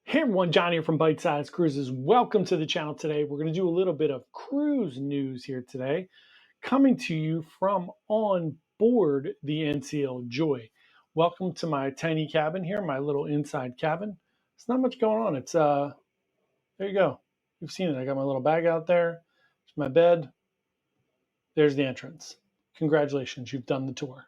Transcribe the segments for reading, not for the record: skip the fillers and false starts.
Hey everyone, John here from Bite Size Cruises. Welcome to the channel today. We're going to do a little bit of cruise news here today, coming to you from on board the NCL Joy. Welcome to my tiny cabin here, my little inside cabin. It's not much going on. There you go. You've seen it. I got my little bag out there. It's my bed. There's the entrance. Congratulations, you've done the tour.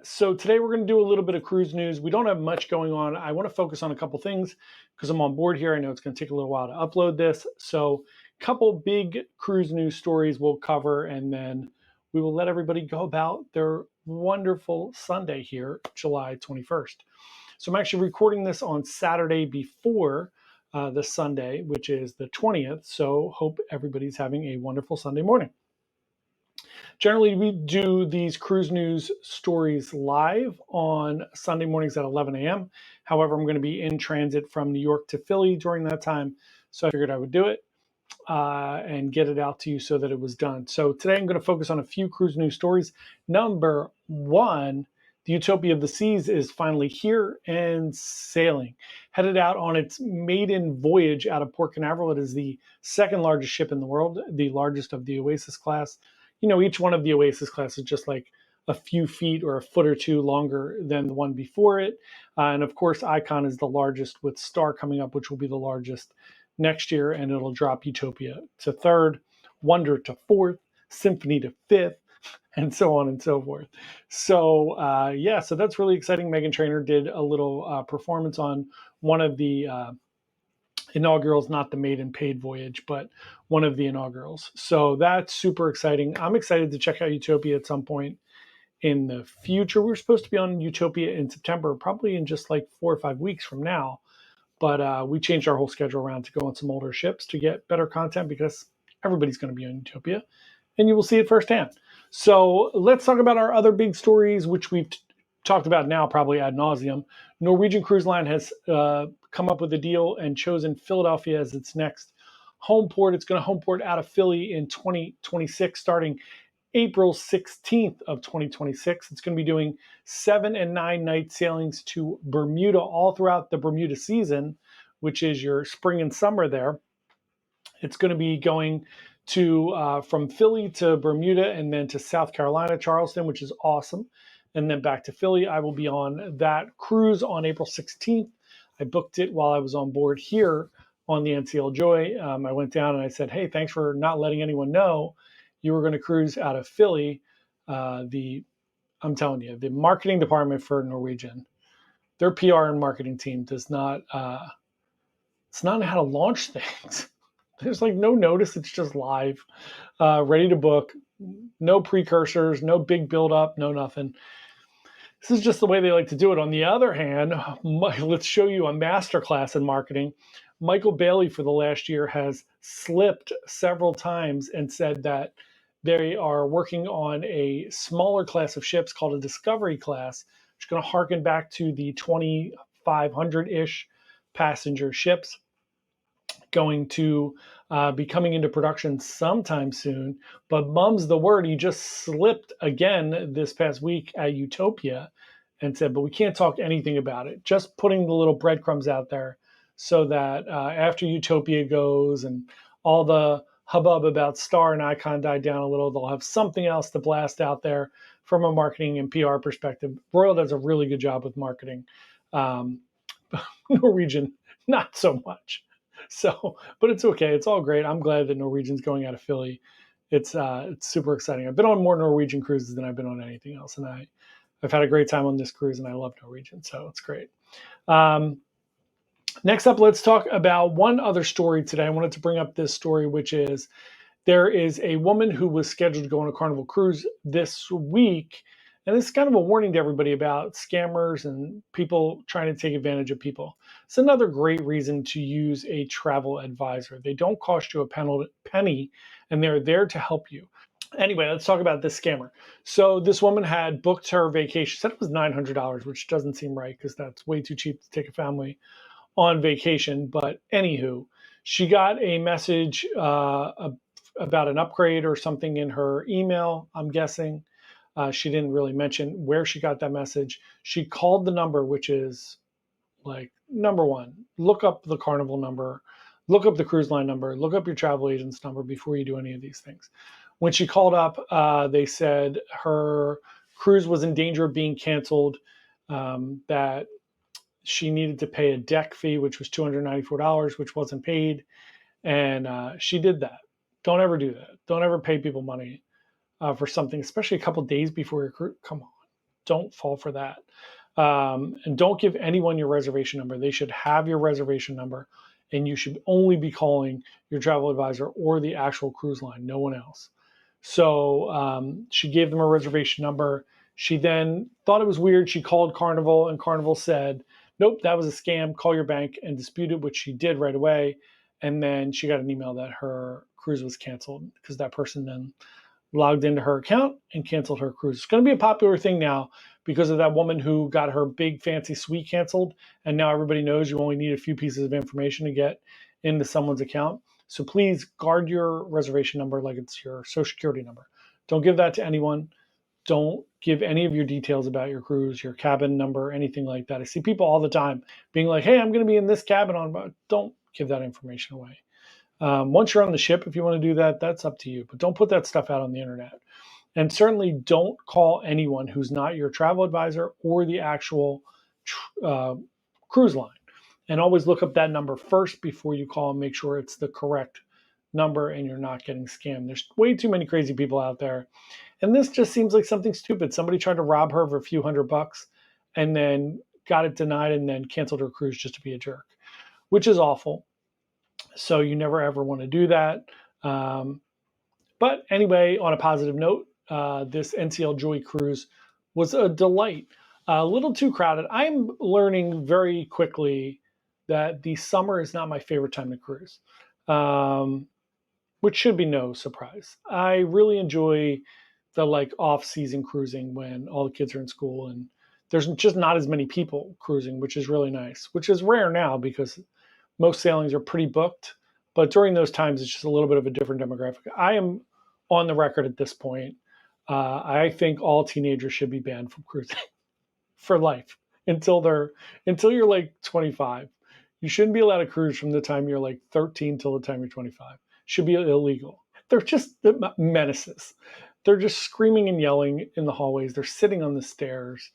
So today we're going to do a little bit of cruise news. We don't have much going on. I want to focus on a couple things because I'm on board here. I know it's going to take a little while to upload this. So a couple big cruise news stories we'll cover, and then we will let everybody go about their wonderful Sunday here, July 21st. So I'm actually recording this on Saturday before the Sunday, which is the 20th. So hope everybody's having a wonderful Sunday morning. Generally, we do these cruise news stories live on Sunday mornings at 11 a.m. However, I'm going to be in transit from New York to Philly during that time. So I figured I would do it and get it out to you so that it was done. So today I'm going to focus on a few cruise news stories. Number one, the Utopia of the Seas is finally here and sailing. Headed out on its maiden voyage out of Port Canaveral. It is the second largest ship in the world, the largest of the Oasis class. You know, each one of the Oasis class is just like a few feet or a foot or two longer than the one before it. And of course, Icon is the largest, with Star coming up, which will be the largest next year, and it'll drop Utopia to third, Wonder to fourth, Symphony to fifth, and so on and so forth. So so that's really exciting. Meghan Trainor did a little performance on one of the inaugurals, not the maiden paid voyage, but one of the inaugurals. So that's super exciting. I'm excited to check out Utopia at some point in the future. We're supposed to be on Utopia in September, probably in just like 4 or 5 weeks from now. But we changed our whole schedule around to go on some older ships to get better content because everybody's going to be on Utopia and you will see it firsthand. So let's talk about our other big stories, which we've talked about now probably ad nauseum. Norwegian Cruise Line has come up with a deal and chosen Philadelphia as its next home port. It's going to home port out of Philly in 2026, starting April 16th of 2026. It's going to be doing 7 and 9 night sailings to Bermuda all throughout the Bermuda season, which is your spring and summer there. It's going to be going to from Philly to Bermuda and then to South Carolina, Charleston, which is awesome. And then back to Philly. I will be on that cruise on April 16th. I booked it while I was on board here on the NCL Joy. I went down and I said, hey, thanks for not letting anyone know you were going to cruise out of Philly. I'm telling you, the marketing department for Norwegian, their PR and marketing team does not, it's not how to launch things. There's like no notice. It's just live, ready to book, no precursors, no big buildup, no nothing. This is just the way they like to do it. On the other hand, let's show you a masterclass in marketing. Michael Bailey for the last year has slipped several times and said that they are working on a smaller class of ships called a Discovery class, which is going to harken back to the 2,500-ish passenger ships, going to be coming into production sometime soon. But mum's the word. He just slipped again this past week at Utopia and said, but we can't talk anything about it. Just putting the little breadcrumbs out there so that after Utopia goes and all the hubbub about Star and Icon died down a little, they'll have something else to blast out there from a marketing and PR perspective. Royal does a really good job with marketing. Norwegian, not so much. So, but it's okay. It's all great. I'm glad that Norwegian's going out of Philly. It's super exciting. I've been on more Norwegian cruises than I've been on anything else, and I've had a great time on this cruise, and I love Norwegian, so it's great. Next up, let's talk about one other story today. I wanted to bring up this story, which is there is a woman who was scheduled to go on a Carnival cruise this week. And this is kind of a warning to everybody about scammers and people trying to take advantage of people. It's another great reason to use a travel advisor. They don't cost you a penny, and they're there to help you. Anyway, let's talk about this scammer. So this woman had booked her vacation. Said it was $900, which doesn't seem right because that's way too cheap to take a family on vacation. But anywho, she got a message about an upgrade or something in her email, I'm guessing. She didn't really mention where she got that message. She called the number, which is Like, number one, look up the Carnival number, look up the cruise line number, look up your travel agent's number before you do any of these things. When she called up, they said her cruise was in danger of being canceled, that she needed to pay a deck fee, which was $294, which wasn't paid. And she did that. Don't ever do that. Don't ever pay people money for something, especially a couple days before your cruise. Come on, don't fall for that. And don't give anyone your reservation number. They should have your reservation number, and you should only be calling your travel advisor or the actual cruise line, no one else. So she gave them a reservation number. She then thought it was weird. She called Carnival, and Carnival said, nope, that was a scam. Call your bank and dispute it, which she did right away. And then she got an email that her cruise was canceled because that person then logged into her account and canceled her cruise. It's going to be a popular thing now because of that woman who got her big fancy suite canceled. And now everybody knows you only need a few pieces of information to get into someone's account. So please guard your reservation number like it's your social security number. Don't give that to anyone. Don't give any of your details about your cruise, your cabin number, anything like that. I see people all the time being like, hey, I'm going to be in this cabin on. Don't give that information away. Once you're on the ship, if you want to do that, that's up to you. But don't put that stuff out on the internet. And certainly don't call anyone who's not your travel advisor or the actual cruise line. And always look up that number first before you call and make sure it's the correct number and you're not getting scammed. There's way too many crazy people out there. And this just seems like something stupid. Somebody tried to rob her for a few $100 and then got it denied and then canceled her cruise just to be a jerk, which is awful. So you never ever want to do that. But anyway, on a positive note, this NCL Joy cruise was a delight. A little too crowded. I'm learning very quickly that the summer is not my favorite time to cruise, which should be no surprise. I really enjoy the off-season cruising when all the kids are in school and there's just not as many people cruising, which is really nice, which is rare now because most sailings are pretty booked. But during those times, it's just a little bit of a different demographic. I am on the record at this point. I think all teenagers should be banned from cruising for life until you're like 25. You shouldn't be allowed to cruise from the time you're like 13 till the time you're 25. Should be illegal. They're just menaces. They're just screaming and yelling in the hallways. They're sitting on the stairs.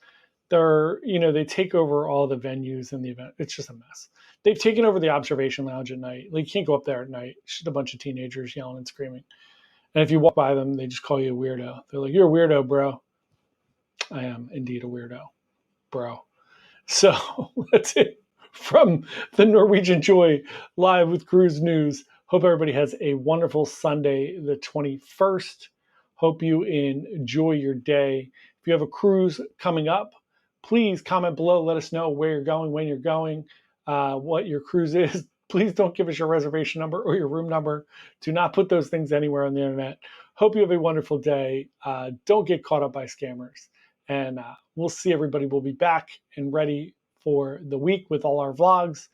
They take over all the venues in the event. It's just a mess. They've taken over the observation lounge at night. Like, you can't go up there at night. It's just a bunch of teenagers yelling and screaming. And if you walk by them, they just call you a weirdo. They're like, you're a weirdo, bro. I am indeed a weirdo, bro. So that's it from the Norwegian Joy live with Cruise News. Hope everybody has a wonderful Sunday, the 21st. Hope you enjoy your day. If you have a cruise coming up, please comment below. Let us know where you're going, when you're going, what your cruise is. Please don't give us your reservation number or your room number. Do not put those things anywhere on the internet. Hope you have a wonderful day. Don't get caught up by scammers. And we'll see everybody. We'll be back and ready for the week with all our vlogs.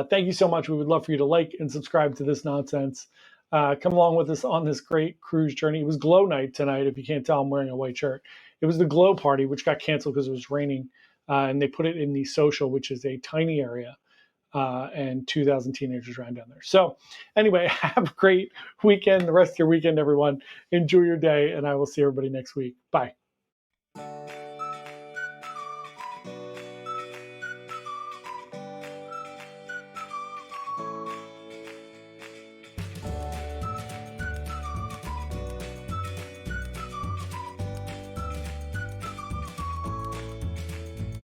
Thank you so much. We would love for you to like and subscribe to this nonsense. Come along with us on this great cruise journey. It was glow night tonight. If you can't tell, I'm wearing a white shirt. It was the glow party, which got canceled because it was raining. And they put it in the social, which is a tiny area. And 2,000 teenagers ran down there. So anyway, have a great weekend, the rest of your weekend, everyone. Enjoy your day, and I will see everybody next week. Bye.